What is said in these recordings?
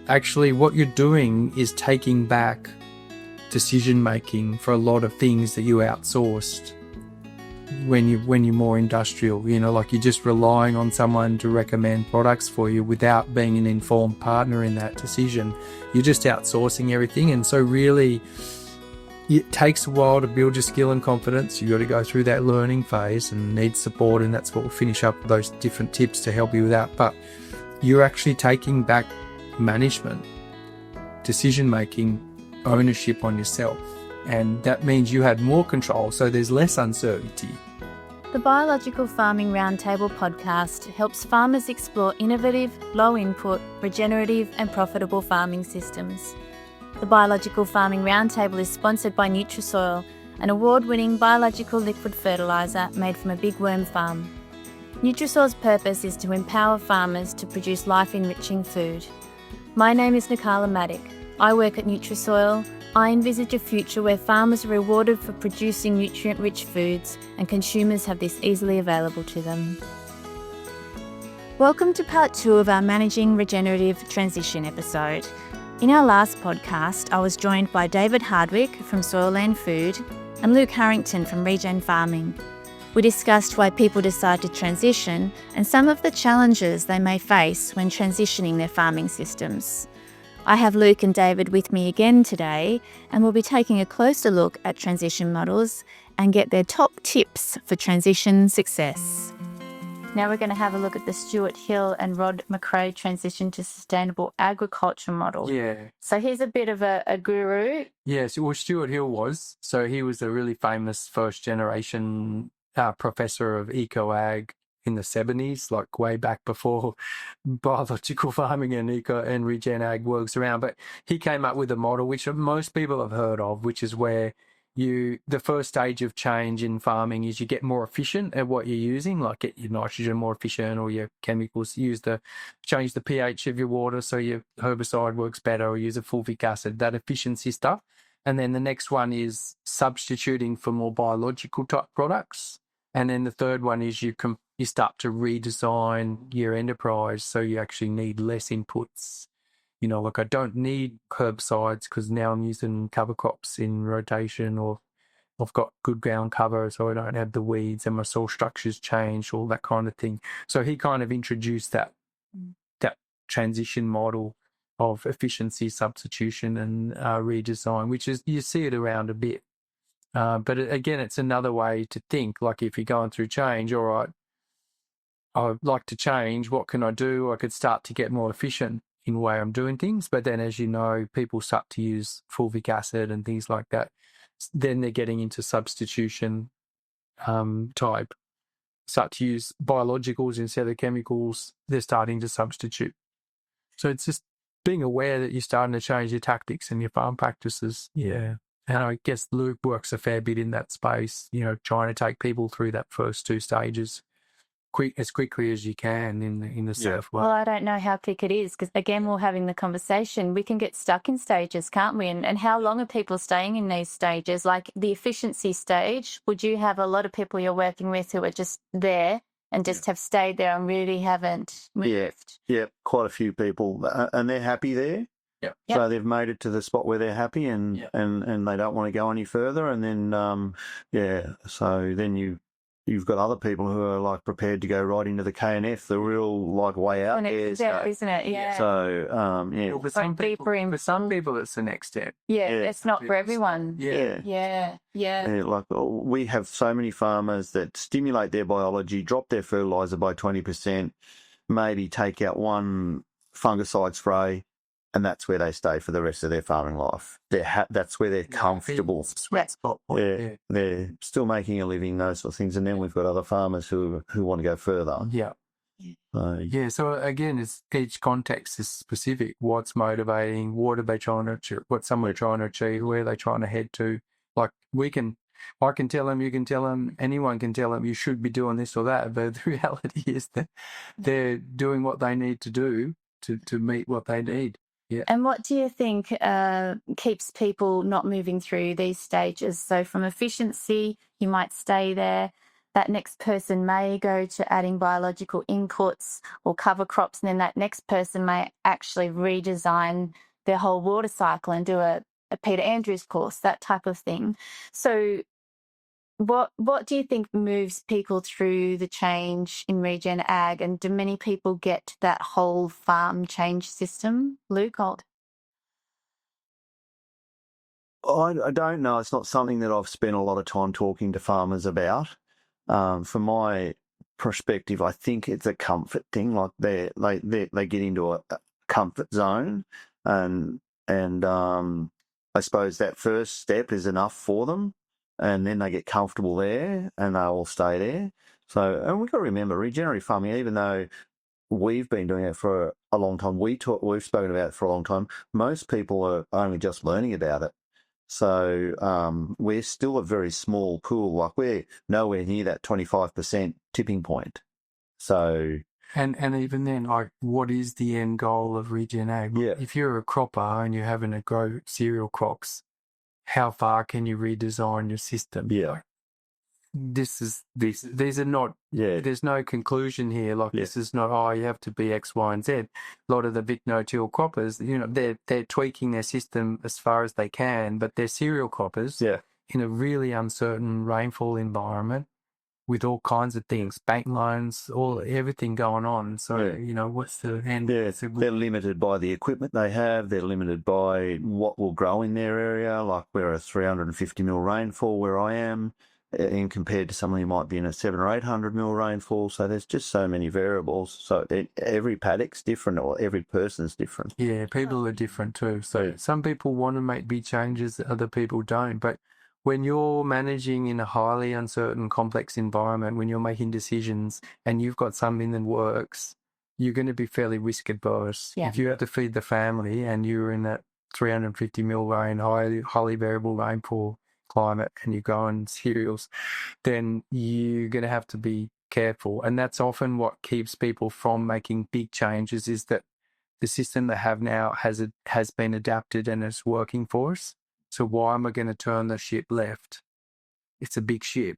actually what you're doing is taking back decision making for a lot of things that you outsourced when you're more industrial, like you're just relying on someone to recommend products for you without being an informed partner in that decision. You're just outsourcing everything. And so really it takes a while to build your skill and confidence. You've got to go through that learning phase and need support, and that's what we'll finish up with, those different tips to help you with that. But you're actually taking back management, decision making, ownership on yourself. And that means you had more control, so there's less uncertainty. The Biological Farming RoundTable podcast helps farmers explore innovative, low-input, regenerative and profitable farming systems. The Biological Farming RoundTable is sponsored by Nutrisoil, an award-winning biological liquid fertiliser made from a big worm farm. Nutrisoil's purpose is to empower farmers to produce life-enriching food. My name is Nakala Maddock. I work at Nutrisoil. I envisage a future where farmers are rewarded for producing nutrient-rich foods and consumers have this easily available to them. Welcome to part 2 of our Managing Regenerative Transition episode. In our last podcast, I was joined by David Hardwick from Soilland Food and Luke Harrington from Rejoined Farming. We discussed why people decide to transition and some of the challenges they may face when transitioning their farming systems. I have Luke and David with me again today, and we'll be taking a closer look at transition models and get their top tips for transition success. Now we're going to have a look at the Stuart Hill and Rod McRae transition to sustainable agriculture model. Yeah. So he's a bit of a guru. Yes, well, Stuart Hill was. So he was a really famous first generation professor of eco-ag in the 70s, like way back before biological farming and regen ag works around. But he came up with a model which most people have heard of, which is where the first stage of change in farming is you get more efficient at what you're using, like get your nitrogen more efficient, or your chemicals, change the pH of your water so your herbicide works better, or use a fulvic acid, that efficiency stuff. And then the next one is substituting for more biological type products. And then the third one is you start to redesign your enterprise so you actually need less inputs. Like I don't need herbicides because now I'm using cover crops in rotation, or I've got good ground cover so I don't have the weeds and my soil structure's changed, all that kind of thing. So he kind of introduced that transition model of efficiency, substitution and redesign, which is, you see it around a bit. But again, it's another way to think. Like if you're going through change, all right, I'd like to change. What can I do? I could start to get more efficient in the way I'm doing things. But then, as you know, people start to use fulvic acid and things like that. Then they're getting into substitution type. Start to use biologicals instead of chemicals. They're starting to substitute. So it's just being aware that you're starting to change your tactics and your farm practices. Yeah. And I guess Luke works a fair bit in that space, trying to take people through that first 2 stages as quickly as you can in the surf world. Well, I don't know how quick it is because, again, we're having the conversation. We can get stuck in stages, can't we? And how long are people staying in these stages? Like the efficiency stage, would you have a lot of people you're working with who are just there and just have stayed there and really haven't moved? Yeah, quite a few people. And they're happy there. Yep. So they've made it to the spot where they're happy and they don't want to go any further. And then, so then you've got other people who are like prepared to go right into the KNF, the real like way out there. Isn't it? Yeah. So, Well, for some people, it's the next step. Yeah, it's not for everyone. Yeah. Yeah. Like we have so many farmers that stimulate their biology, drop their fertilizer by 20%, maybe take out one fungicide spray, and that's where they stay for the rest of their farming life. That's where they're comfortable. Sweat spot. They're still making a living, those sort of things. And then we've got other farmers who want to go further. Yeah. So again, each context is specific. What's motivating? What are they trying to achieve? What someone trying to achieve? Where are they trying to head to? Like I can tell them, you can tell them, anyone can tell them you should be doing this or that. But the reality is that they're doing what they need to do to meet what they need. Yeah. And what do you think keeps people not moving through these stages? So from efficiency, you might stay there. that next person may go to adding biological inputs or cover crops, and then that next person may actually redesign their whole water cycle and do a Peter Andrews course, that type of thing. So what do you think moves people through the change in regen ag, and do many people get to that whole farm change system? Luke? I don't know. It's not something that I've spent a lot of time talking to farmers about. From my perspective, I think it's a comfort thing. Like they get into a comfort zone, and I suppose that first step is enough for them, and then they get comfortable there, and they all stay there. So, and we've got to remember, regenerative farming, even though we've been doing it for a long time, we've spoken about it for a long time, most people are only just learning about it. So we're still a very small pool. Like we're nowhere near that 25% tipping point. So and even then, like, what is the end goal of regen ag? Yeah. If you're a cropper and you're having to grow cereal crops, how far can you redesign your system? Yeah. Like, these are not. Yeah. There's no conclusion here. Like this is not. You have to be X, Y, and Z. A lot of the Vic no-till croppers, they're tweaking their system as far as they can, but they're cereal croppers in a really uncertain rainfall environment with all kinds of things, bank loans, everything going on. So what's the end? Yeah, they're limited by the equipment they have. They're limited by what will grow in their area. Like we're a 350 mil rainfall where I am, in compared to someone who might be in a 700 or 800 mil rainfall. So there's just so many variables. So every paddock's different, or every person's different. Yeah, people are different too. So some people want to make big changes, other people don't. But when you're managing in a highly uncertain, complex environment, when you're making decisions and you've got something that works, you're going to be fairly risk adverse. Yeah. If you have to feed the family and you're in that 350 mil rain, highly variable rainfall climate, and you go on cereals, then you're going to have to be careful. And that's often what keeps people from making big changes, is that the system they have now has been adapted and it's working for us. So why am I going to turn the ship left? It's a big ship.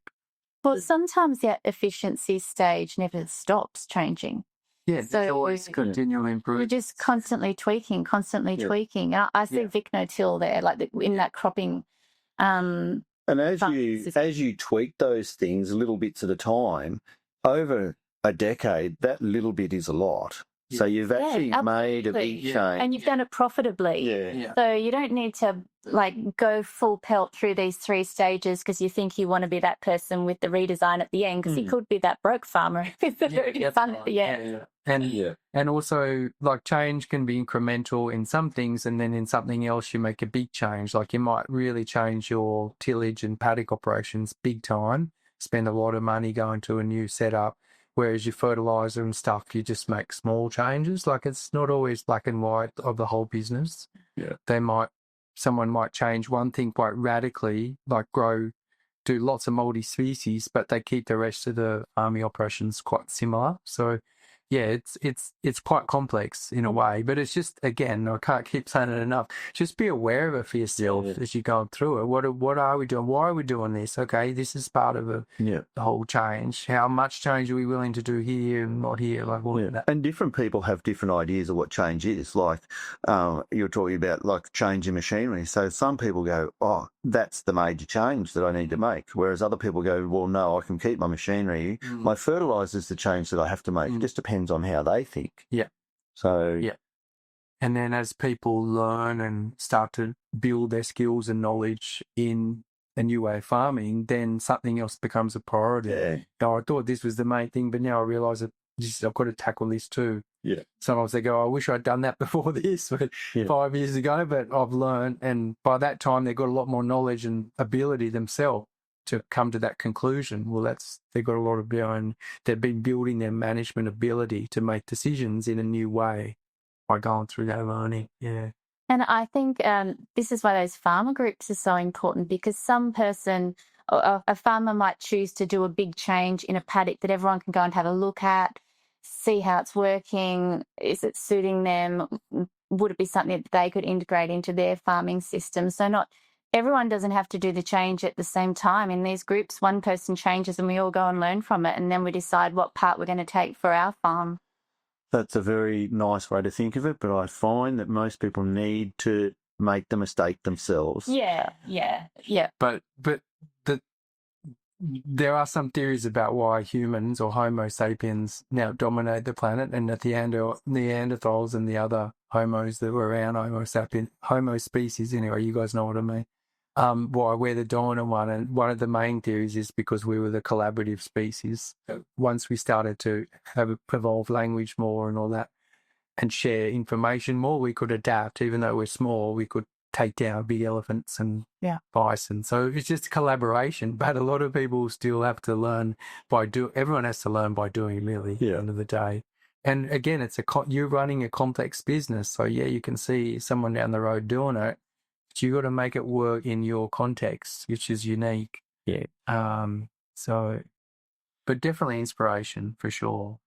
Well, sometimes that efficiency stage never stops changing. Yeah, so it's always continually improving. We're just constantly tweaking. tweaking. I see Vic no-till there, like in that cropping. And as you tweak those things little bits at a time, over a decade, that little bit is a lot. Yeah. So you've actually made a big change. And you've done it profitably. Yeah. So you don't need to go full pelt through these 3 stages because you think you want to be that person with the redesign at the end, because you could be that broke farmer with the dirty fun at the end. And also, like, change can be incremental in some things, and then in something else you make a big change. Like you might really change your tillage and paddock operations big time, spend a lot of money going to a new setup. Whereas your fertilizer and stuff, you just make small changes. Like it's not always black and white of the whole business. Yeah. Someone might change one thing quite radically, like do lots of multi-species, but they keep the rest of the army operations quite similar. So yeah, it's quite complex in a way, but it's just, again, I can't keep saying it enough. Just be aware of it for yourself as you're going through it. What are we doing? Why are we doing this? Okay, this is part of the whole change. How much change are we willing to do here and not here? Like all of that. And different people have different ideas of what change is. Like you're talking about like change in machinery. So some people go, oh, that's the major change that I need to make. Whereas other people go, well, no, I can keep my machinery. My fertilizer is the change that I have to make. It just depends on how they think. Yeah. So and then as people learn and start to build their skills and knowledge in a new way of farming, then something else becomes a priority. Yeah. Now, I thought this was the main thing, but now I realise that I've got to tackle this too. Yeah. Sometimes they go, I wish I'd done that before this, 5 years ago, but I've learned, and by that time they've got a lot more knowledge and ability themselves to come to that conclusion. Well, they've got a lot of they've been building their management ability to make decisions in a new way by going through that learning. Yeah. And I think this is why those farmer groups are so important, because a farmer might choose to do a big change in a paddock that everyone can go and have a look at, see how it's working. Is it suiting them? Would it be something that they could integrate into their farming system? So not everyone doesn't have to do the change at the same time. In these groups, one person changes and we all go and learn from it, and then we decide what part we're going to take for our farm. That's a very nice way to think of it, but I find that most people need to make the mistake themselves. Yeah. But there are some theories about why humans or Homo sapiens now dominate the planet, and that the Neanderthals and the other homos that were around, Homo species anyway, you guys know what I mean, why we're the dominant one. And one of the main theories is because we were the collaborative species. Once we started to have evolved language more and all that and share information more, we could adapt. Even though we're small, we could take down big elephants and bison. So it's just collaboration. But a lot of people still have to learn everyone has to learn by doing, really, at the end of the day. And again, you're running a complex business. So yeah, you can see someone down the road doing it, but you got to make it work in your context, which is unique. Yeah. But definitely inspiration for sure.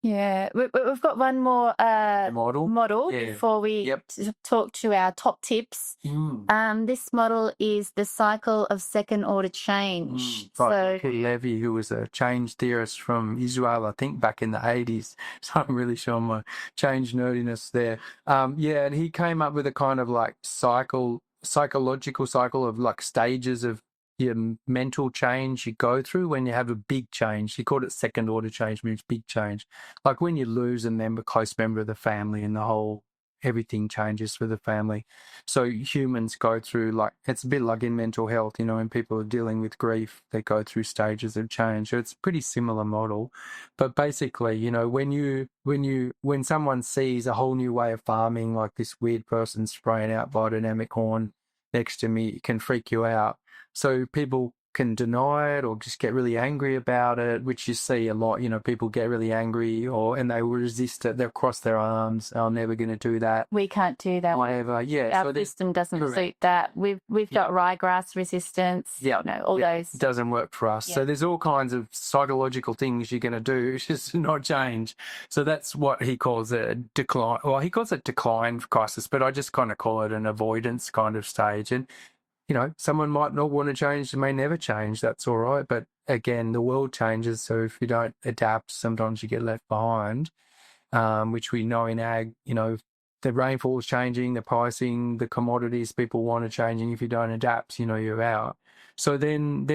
Yeah, we've got one more model Yeah. before we talk to our top tips. This model is the cycle of second order change. So Levi, who was a change theorist from Israel, I think back in the 80s. So I'm really showing my change nerdiness there. And he came up with a kind of like psychological cycle of like stages of your mental change you go through when you have a big change. He called it second order change, means big change. Like when you lose a close member of the family, and everything changes for the family. So humans go through, like, it's a bit like in mental health, when people are dealing with grief, they go through stages of change. So it's a pretty similar model. But basically, when someone sees a whole new way of farming, like this weird person spraying out biodynamic corn next to me, it can freak you out. So people can deny it or just get really angry about it, which you see a lot. People get really angry and they will resist it. They'll cross their arms. I'm never going to do that. We can't do that. Whatever. Yeah. Our system doesn't suit that. We've got ryegrass resistance. Yeah. All those. It doesn't work for us. Yeah. So there's all kinds of psychological things you're going to do just to not change. So that's what he calls a decline. Well, he calls it decline crisis, but I just kind of call it an avoidance kind of stage. And someone might not want to change, they may never change. That's all right. But again, the world changes. So if you don't adapt, sometimes you get left behind, which we know in ag, the rainfall is changing, the pricing, the commodities people want are changing. If you don't adapt, you're out. So then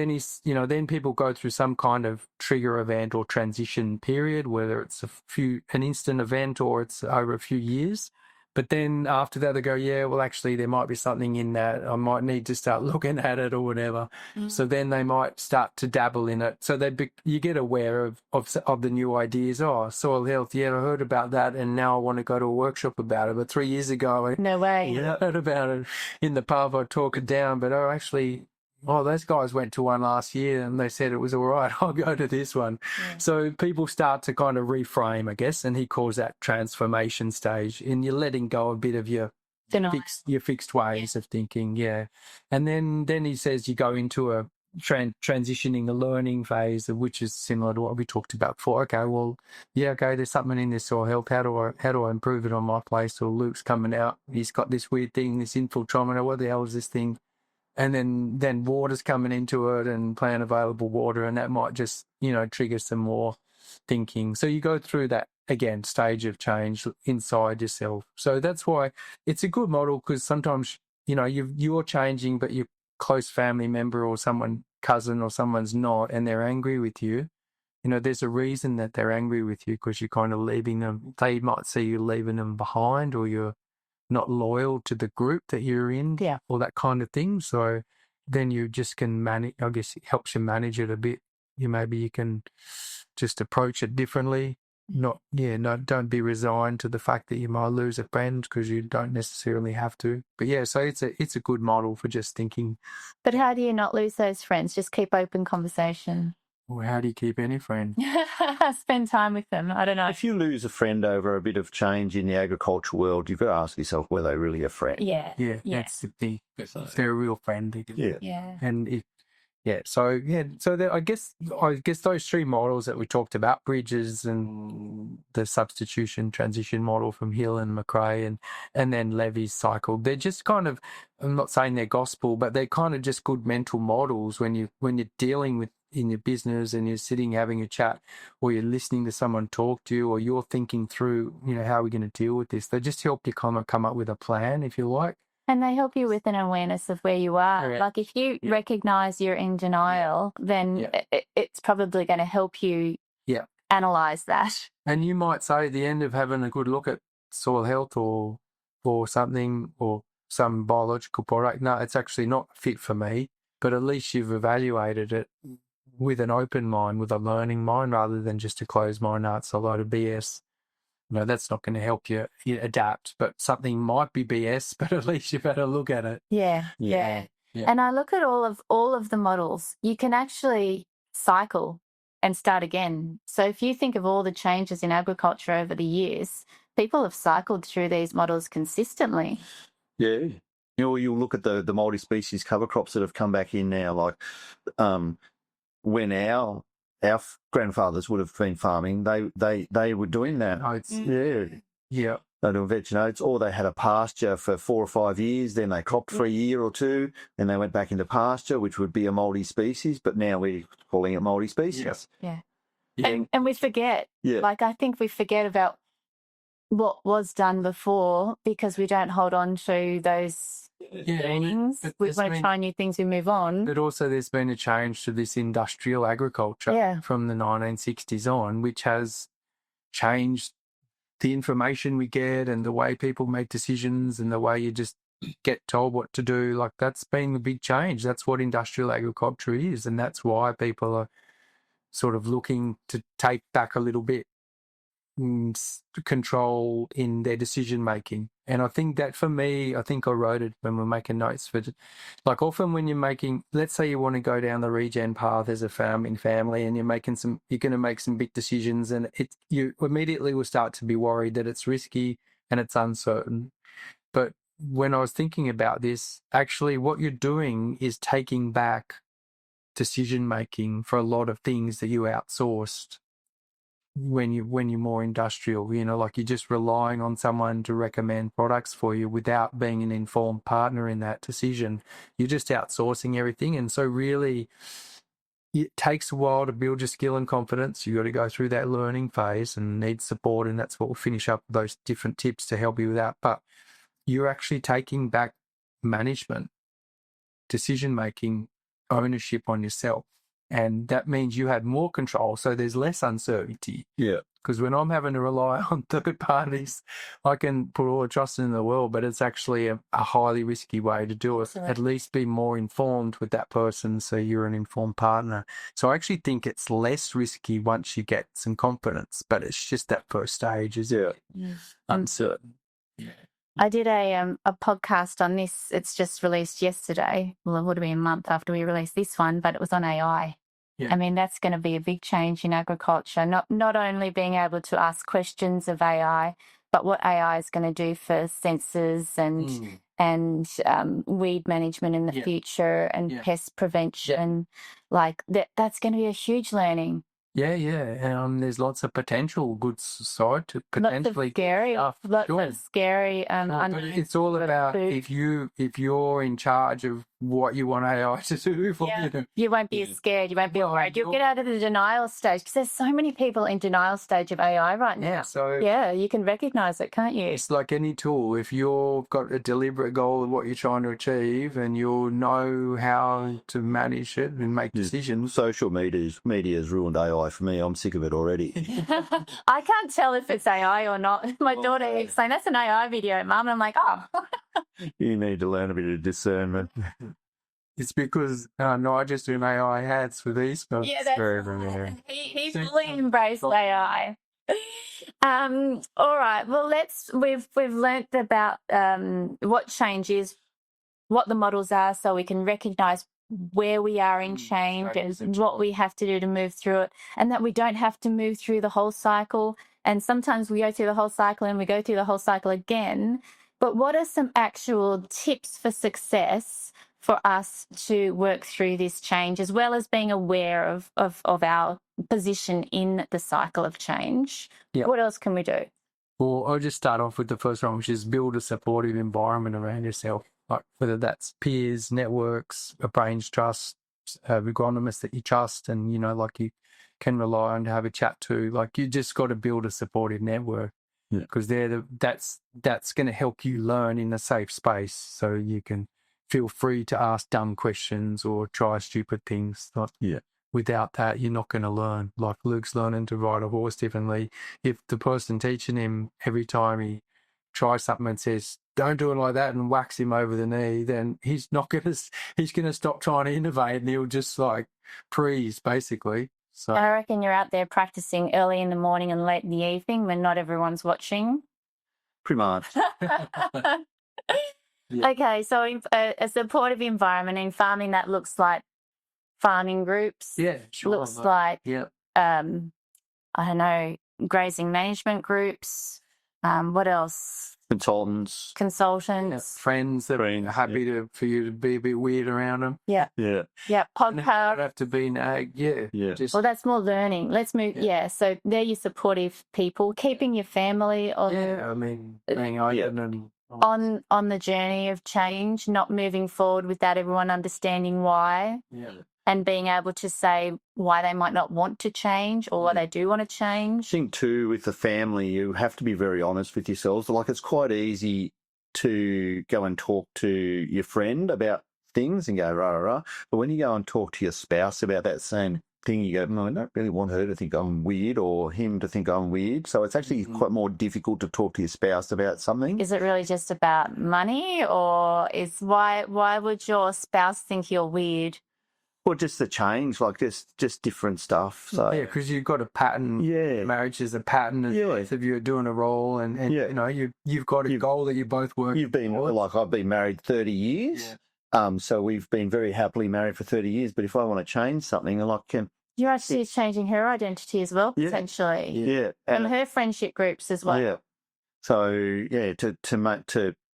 people go through some kind of trigger event or transition period, whether it's an instant event or it's over a few years. But then after that, they go, actually, there might be something in that. I might need to start looking at it or whatever. So then they might start to dabble in it. So you get aware of the new ideas. Oh, soil health. Yeah, I heard about that, and now I want to go to a workshop about it. But 3 years ago, no way. I heard about it in the pub. I talk it down, but those guys went to one last year and they said it was all right. I'll go to this one. Yeah. So people start to kind of reframe, I guess, and he calls that transformation stage. And you're letting go a bit of your fixed ways of thinking, And then he says you go into a transitioning, a learning phase, which is similar to what we talked about before. There's something in this soil health. How do I improve it on my place? Or Luke's coming out, he's got this weird thing, this infiltrometer. What the hell is this thing? And then water's coming into it and plant available water, and that might just, trigger some more thinking. So you go through that, again, stage of change inside yourself. So that's why it's a good model, because sometimes, you're changing, but your close family member or cousin or someone's not, and they're angry with you. There's a reason that they're angry with you, because you're kind of leaving them. They might see you leaving them behind, or you're not loyal to the group that you're in, or that kind of thing. So then you just can manage, I guess it helps you manage it a bit. Maybe you can just approach it differently. Don't be resigned to the fact that you might lose a friend, because you don't necessarily have to. But so it's a good model for just thinking. But how do you not lose those friends? Just keep open conversation. Well, how do you keep any friend? Spend time with them. I don't know. If you lose a friend over a bit of change in the agricultural world, you've got to ask yourself, were they really a friend? Yeah. That's the thing. If they're a real friend. Yeah. And Yeah. So I guess those three models that we talked about, Bridges and the substitution transition model from Hill and McRae, and then Levy's cycle, they're just kind of, I'm not saying they're gospel, but they're kind of just good mental models when you're dealing with in your business and you're sitting having a chat, or you're listening to someone talk to you, or you're thinking through, how are we going to deal with this? They just help you kind of come up with a plan, if you like. And they help you with an awareness of where you are. Yeah. Like if you recognize you're in denial, then it's probably going to help you analyze that. And you might say at the end of having a good look at soil health or something, or some biological product, no, it's actually not fit for me, but at least you've evaluated it with an open mind, with a learning mind, rather than just a closed mind. No, it's a load of BS. That's not going to help you adapt, but something might be BS, but at least you've had a look at it. Yeah. And I look at all of the models. You can actually cycle and start again. So if you think of all the changes in agriculture over the years, people have cycled through these models consistently. Yeah. You'll look at the multi-species cover crops that have come back in now, like when our grandfathers would have been farming, they were doing that. Oats. Yeah. They do veg and oats, or they had a pasture for 4 or 5 years, then they cropped for a year or two, and they went back into pasture, which would be a multi-species, but now we're calling it multi-species. Yeah. And we forget. Yeah. Like, I think we forget about what was done before because we don't hold on to those things. We want to try new things, we move on. But also there's been a change to this industrial agriculture from the 1960s on, which has changed the information we get and the way people make decisions and the way you just get told what to do. Like, that's been a big change. That's what industrial agriculture is, and that's why people are sort of looking to take back a little bit control in their decision making. And I think that for me, I think I wrote it when we're making notes for, like, often when you're making, let's say you want to go down the regen path as a farming family, and you're going to make some big decisions, and you immediately will start to be worried that it's risky and it's uncertain. But when I was thinking about this, actually what you're doing is taking back decision making for a lot of things that you outsourced when you're more industrial, like you're just relying on someone to recommend products for you without being an informed partner in that decision. You're just outsourcing everything. And so really it takes a while to build your skill and confidence. You've got to go through that learning phase and need support. And that's what we'll finish up with, those different tips to help you with that. But you're actually taking back management, decision-making, ownership on yourself. And that means you had more control, so there's less uncertainty. Yeah. Because when I'm having to rely on third parties, I can put all the trust in the world, but it's actually a highly risky way to do it. At least be more informed with that person, so you're an informed partner. So I actually think it's less risky once you get some confidence, but it's just that first stage is uncertain. Yeah. I did a podcast on this. It's just released yesterday. Well, it would have been a month after we released this one, but it was on AI. Yeah. I mean, that's going to be a big change in agriculture, not only being able to ask questions of AI, but what AI is going to do for sensors and weed management in the future and pest prevention. Like that's going to be a huge learning. Yeah. There's lots of potential good side to potentially lots of scary. But it's all about if you're in charge of what you want AI to do. You won't be scared. You won't be worried. You'll get out of the denial stage, because there's so many people in denial stage of AI right now. So you can recognize it, can't you? It's like any tool. If you've got a deliberate goal of what you're trying to achieve, and you'll know how to manage it and make decisions. Social media's ruined AI for me. I'm sick of it already. I can't tell if it's AI or not. My daughter keeps saying, "That's an AI video, Mum." And I'm like, "Oh." You need to learn a bit of discernment. It's because Nigel's doing AI hats for these guys. Yeah, that's right. He fully embraced AI. All right. Well, we've learnt about what change is, what the models are, so we can recognise where we are in change and what we have to do to move through it, and that we don't have to move through the whole cycle. And sometimes we go through the whole cycle and we go through the whole cycle again. But what are some actual tips for success for us to work through this change, as well as being aware of our position in the cycle of change? Yeah. What else can we do? Well, I'll just start off with the first one, which is build a supportive environment around yourself, like whether that's peers, networks, a brains trust, agronomists that you trust, and, you know, like you can rely on to have a chat to. Like, you just got to build a supportive network, because that's going to help you learn in a safe space, so you can feel free to ask dumb questions or try stupid things. Without that, you're not going to learn. Like Luke's learning to ride a horse differently. If the person teaching him every time he tries something and says, don't do it like that, and whacks him over the knee, then he's going to stop trying to innovate, and he'll just like freeze, basically. So I reckon you're out there practicing early in the morning and late in the evening when not everyone's watching. Pretty much. Okay, so a supportive environment in farming, that looks like farming groups. Yeah, sure. Looks like, yeah. I don't know, grazing management groups. What else? Consultants. Friends that are happy for you to be a bit weird around them. Yeah. Podcast. Don't have to be an ag. Well, that's more learning. Let's move. So they're your supportive people, keeping your family on. Yeah, I mean, being open and on the journey of change, not moving forward without everyone understanding why. Yeah. And being able to say why they might not want to change or why they do want to change. I think too, with the family, you have to be very honest with yourselves. Like, it's quite easy to go and talk to your friend about things and go, rah, rah, rah. But when you go and talk to your spouse about that same thing, you go, no, I don't really want her to think I'm weird or him to think I'm weird. So it's actually quite more difficult to talk to your spouse about something. Is it really just about money, or why would your spouse think you're weird? Well, just the change, like just different stuff. So because you've got a pattern. Yeah, marriage is a pattern. And both of you are doing a role, and you know you've got a goal that you both work. You've been like, I've been married 30 years. So we've been very happily married for 30 years. But if I want to change something, you're actually changing her identity as well, potentially. Yeah, and her friendship groups as well. Yeah. So to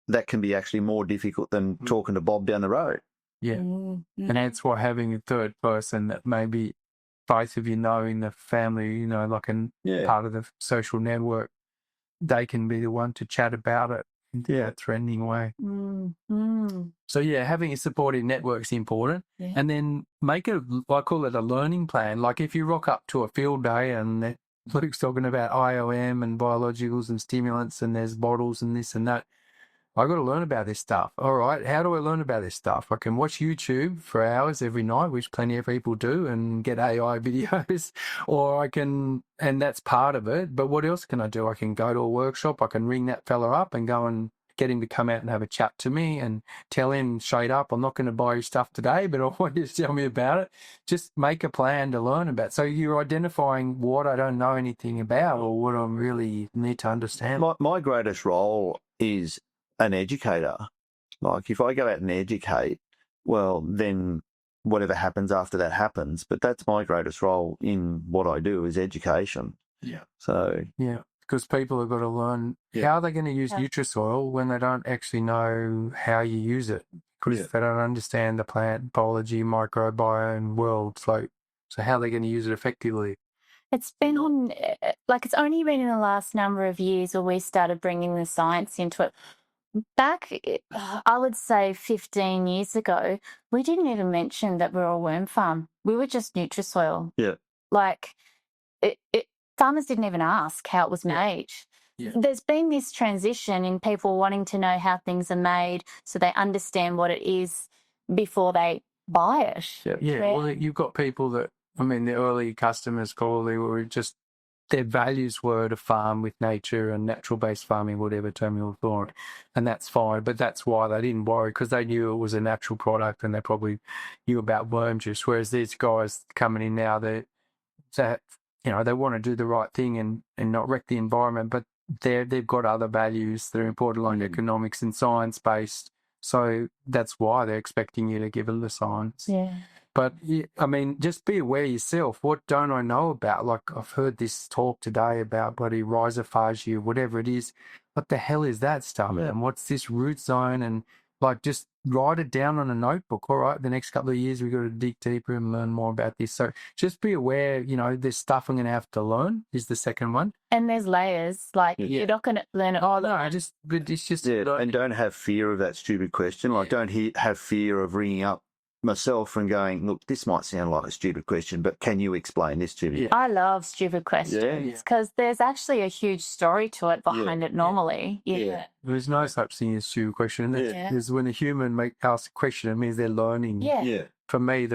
that can be actually more difficult than talking to Bob down the road. Yeah, and that's why having a third person that maybe both of you know in the family, you know, like part of the social network, they can be the one to chat about it in a threatening way. So having a supportive network is important, and then make I call it a learning plan. Like if you rock up to a field day and Luke's talking about IOM and biologicals and stimulants, and there's bottles and this and that. I got to learn about this stuff. All right, how do I learn about this stuff? I can watch YouTube for hours every night, which plenty of people do, and get AI videos, or I can, and that's part of it. But what else can I do? I can go to a workshop. I can ring that fella up and go and get him to come out and have a chat to me and tell him straight up, I'm not going to buy your stuff today, but I want you to tell me about it. Just make a plan to learn about it. So you're identifying what I don't know anything about or what I really need to understand. My greatest role is an educator. Like if I go out and educate, well, then whatever happens after that happens. But that's my greatest role in what I do is education. Yeah. So because people have got to learn how they're going to use Nutrisoil when they don't actually know how you use it, because they don't understand the plant biology, microbiome world. So how are they going to use it effectively? It's been it's only been in the last number of years where we started bringing the science into it. Back, I would say 15 years ago, we didn't even mention that we're a worm farm. We were just Nutrisoil. Yeah. Farmers didn't even ask how it was made. Yeah. There's been this transition in people wanting to know how things are made so they understand what it is before they buy it. Yeah. Well, you've got people that, the early customers probably were just, their values were to farm with nature and natural-based farming, whatever term you thought, and that's fine. But that's why they didn't worry, because they knew it was a natural product and they probably knew about worm juice. Whereas these guys coming in now, they want to do the right thing and not wreck the environment, but they've got other values that are important, like economics and science-based. So that's why they're expecting you to give them the science. Yeah. But, just be aware yourself. What don't I know about? Like, I've heard this talk today about bloody rhizophagia, whatever it is. What the hell is that stuff? Yeah. And what's this root zone? And Like, just write it down on a notebook. All right, the next couple of years, we've got to dig deeper and learn more about this. So just be aware, there's stuff I'm going to have to learn is the second one. And there's layers. Like, you're not going to learn it. Oh, no, it's just... Yeah, and don't have fear of that stupid question. Like, don't have fear of ringing up myself and going, look, this might sound like a stupid question, but can you explain this to me? Yeah. I love stupid questions because there's actually a huge story to it behind it normally. Yeah. There's no such thing as stupid question. There's when a human asks a question, it means they're learning. Yeah. For me,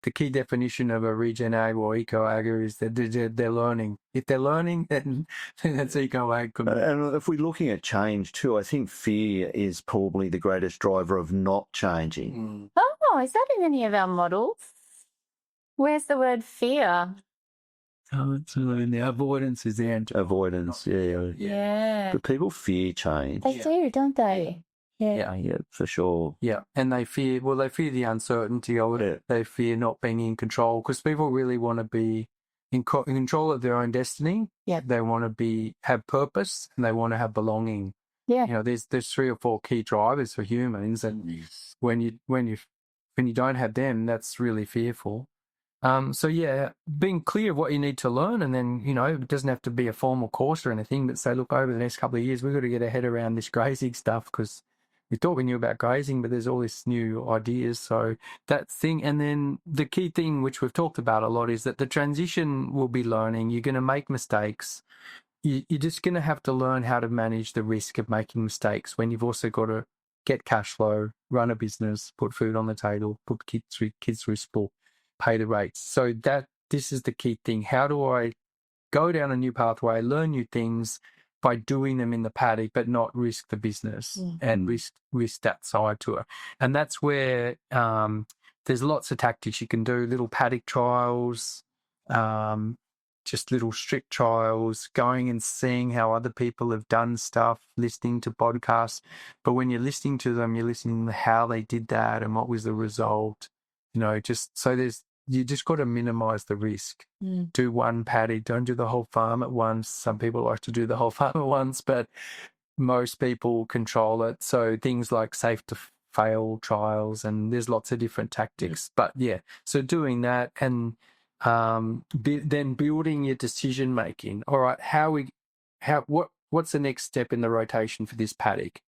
the key definition of a regen ag or eco ag is that they're learning. If they're learning, then that's eco ag. And if we're looking at change too, I think fear is probably the greatest driver of not changing. Oh, is that in any of our models? Where's the word fear? Oh, it's in the avoidance is the answer. Avoidance, Yeah. But people fear change. They do, don't they? Yeah, for sure. Yeah, and they fear the uncertainty of it. They fear not being in control because people really want to be in control of their own destiny. Yeah, they want to have purpose and they want to have belonging. Yeah, there's 3 or 4 key drivers for humans, and when you don't have them, that's really fearful. So being clear of what you need to learn, and then it doesn't have to be a formal course or anything, but say, look, over the next couple of years, we've got to get our head around this grazing stuff because we thought we knew about grazing, but there's all these new ideas. So that thing, and then the key thing, which we've talked about a lot, is that the transition will be learning. You're going to make mistakes. You're just going to have to learn how to manage the risk of making mistakes when you've also got to get cash flow, run a business, put food on the table, put kids through school, pay the rates. So this is the key thing. How do I go down a new pathway, learn new things by doing them in the paddock, but not risk the business and risk that side to it? And that's where there's lots of tactics you can do, little paddock trials, just little strict trials, going and seeing how other people have done stuff, listening to podcasts. But when you're listening to them, you're listening to how they did that and what was the result. Just so you just got to minimize the risk. Do one paddock, don't do the whole farm at once. Some people like to do the whole farm at once, but most people control it. So things like safe to fail trials, and there's lots of different tactics. But so doing that and then building your decision making. All right, what's the next step in the rotation for this paddock?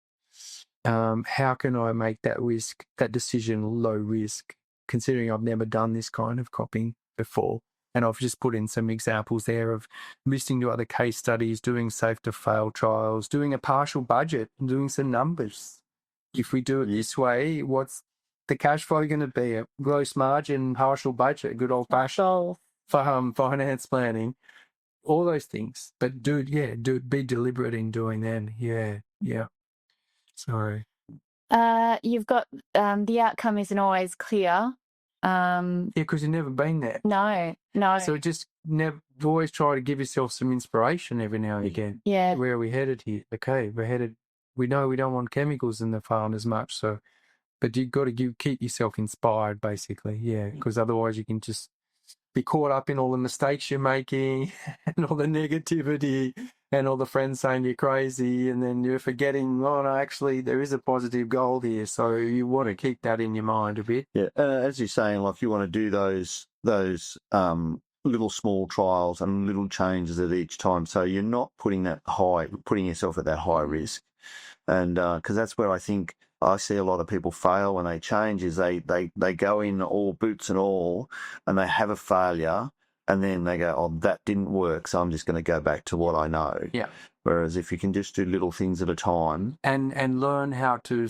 How can I make that decision low risk, considering I've never done this kind of cropping before? And I've just put in some examples there of listening to other case studies, doing safe to fail trials, doing a partial budget, and doing some numbers. If we do it this way, what's the cash flow going to be? A gross margin, partial budget, good old fashioned finance planning, all those things. But be deliberate in doing them. Yeah. Sorry. You've got the outcome isn't always clear. Because you've never been there. No. So just always try to give yourself some inspiration every now and again. Yeah. Where are we headed here? Okay, we know we don't want chemicals in the farm as much, but you've got to keep yourself inspired, basically. Yeah, because otherwise you can just be caught up in all the mistakes you're making and all the negativity and all the friends saying you're crazy, and then you're forgetting, no, actually there is a positive goal here. So you want to keep that in your mind a bit. Yeah, as you're saying, like you want to do those little small trials and little changes at each time. So you're not putting yourself at that high risk. And because that's where I think I see a lot of people fail when they change is they go in all boots and all, and they have a failure, and then they go, oh, that didn't work, so I'm just going to go back to what I know. Yeah. Whereas if you can just do little things at a time. And learn how to,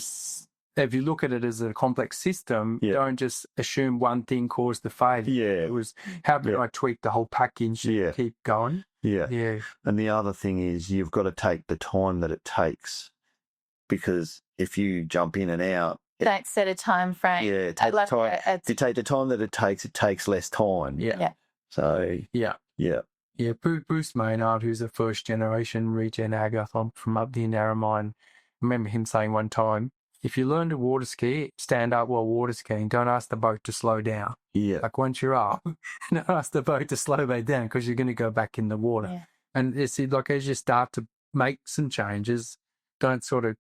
if you look at it as a complex system, don't just assume one thing caused the failure. Yeah. It was, how can I tweak the whole package and keep going? Yeah. Yeah. And the other thing is you've got to take the time that it takes, because if you jump in and out, don't set a time frame. Yeah, take the time. If you take the time that it takes less time. Yeah. So Yeah, Bruce Maynard, who's a first generation regen ag from up the Narromine, I remember him saying one time, if you learn to water ski, stand up while water skiing. Don't ask the boat to slow down. Yeah. Like once you're up, don't ask the boat to slow back down because you're going to go back in the water. Yeah. And it's like as you start to make some changes, don't sort of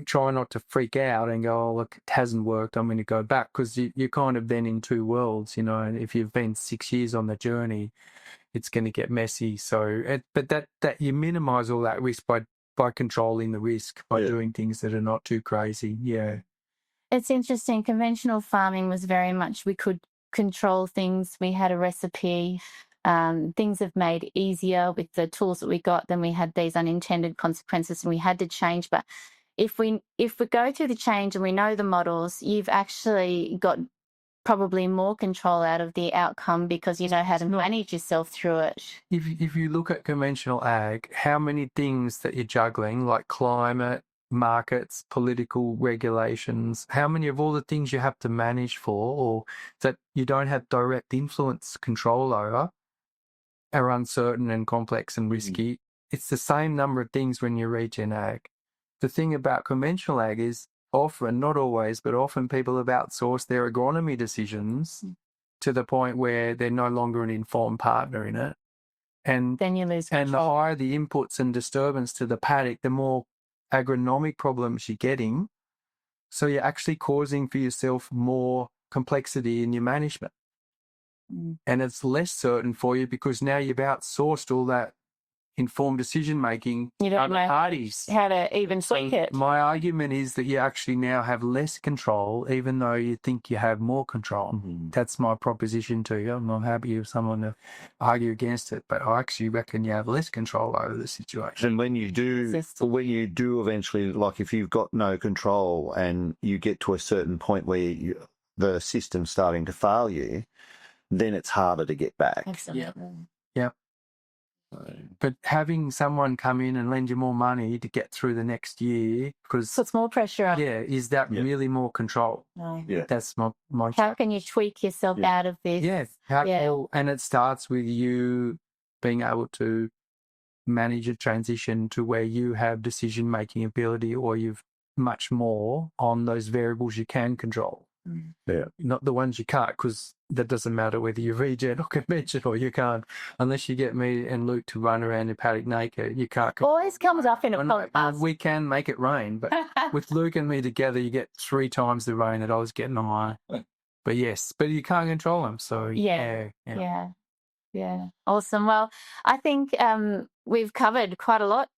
try not to freak out and go, oh, look, it hasn't worked, I'm going to go back, because you're kind of then in two worlds, and if you've been 6 years on the journey, it's going to get messy. So, but that you minimize all that risk by controlling the risk, by doing things that are not too crazy. Yeah. It's interesting. Conventional farming was very much, we could control things. We had a recipe. Things have made easier with the tools that we got. Then we had these unintended consequences and we had to change. But if we go through the change and we know the models, you've actually got probably more control out of the outcome because you know how to manage yourself through it. If you look at conventional ag, how many things that you're juggling, like climate, markets, political regulations, how many of all the things you have to manage for, or that you don't have direct influence control over, are uncertain and complex and risky. It's the same number of things when you regen ag. The thing about conventional ag is often, not always, but often people have outsourced their agronomy decisions to the point where they're no longer an informed partner in it. And then you lose control. And the higher the inputs and disturbance to the paddock, the more agronomic problems you're getting. So you're actually causing for yourself more complexity in your management. And it's less certain for you because now you've outsourced all that informed decision making you don't know parties. How to even tweak it. My argument is that you actually now have less control, even though you think you have more control. That's my proposition to you. I'm not happy if someone to argue against it, but I actually reckon you have less control over the situation. And when you do eventually, like if you've got no control and you get to a certain point where the system's starting to fail you, then it's harder to get back. Absolutely. Yeah. But having someone come in and lend you more money to get through the next year, because puts more pressure on. Yeah, is that really more control? No. Yeah. That's my How can you tweak yourself out of this? Yeah. And it starts with you being able to manage a transition to where you have decision-making ability, or you've much more on those variables you can control. Yeah. Not the ones you can't, because that doesn't matter whether you regen or conventional. You can't, unless you get me and Luke to run around your paddock naked, you can't. Always comes up in a podcast. We can make it rain, but with Luke and me together, you get 3 times the rain that I was getting on mine. But yes, but you can't control them. So yeah. Awesome. Well, I think we've covered quite a lot.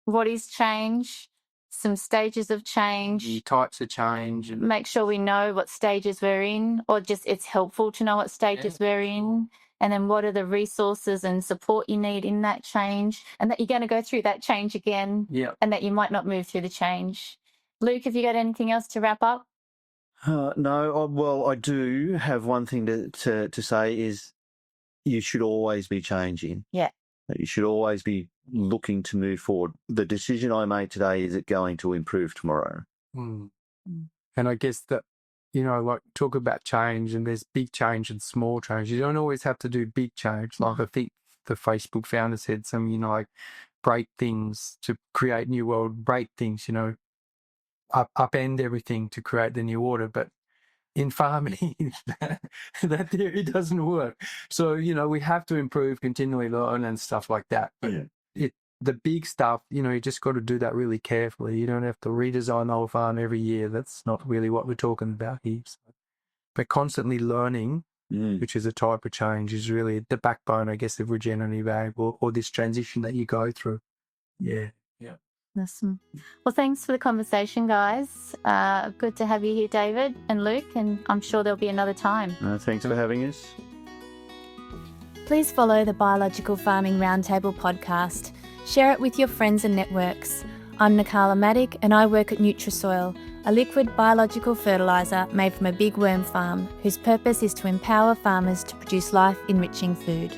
What is change? Some stages of change. The types of change. And make sure we know what stages we're in, or just it's helpful to know what stages we're in. And then what are the resources and support you need in that change, and that you're going to go through that change again, and that you might not move through the change. Luke, have you got anything else to wrap up? No. Well, I do have one thing to say is you should always be changing. Yeah. You should always be looking to move forward. The decision I made today, is it going to improve tomorrow? And I guess that, like talk about change, and there's big change and small change. You don't always have to do big change. Like I think the Facebook founder said something, like break things to create new world, break things, upend everything to create the new order. But in farming, that theory doesn't work. So, we have to improve, continually learn and stuff like that. But the big stuff, you just got to do that really carefully. You don't have to redesign the whole farm every year. That's not really what we're talking about here. So, but constantly learning, which is a type of change, is really the backbone, I guess, of regenerative ag or this transition that you go through. Yeah. Awesome. Well, thanks for the conversation, guys. Good to have you here, David and Luke, and I'm sure there'll be another time. Thanks for having us. Please follow the Biological Farming RoundTable podcast. Share it with your friends and networks. I'm Nakala Maddock, and I work at Nutrisoil, a liquid biological fertiliser made from a big worm farm whose purpose is to empower farmers to produce life-enriching food.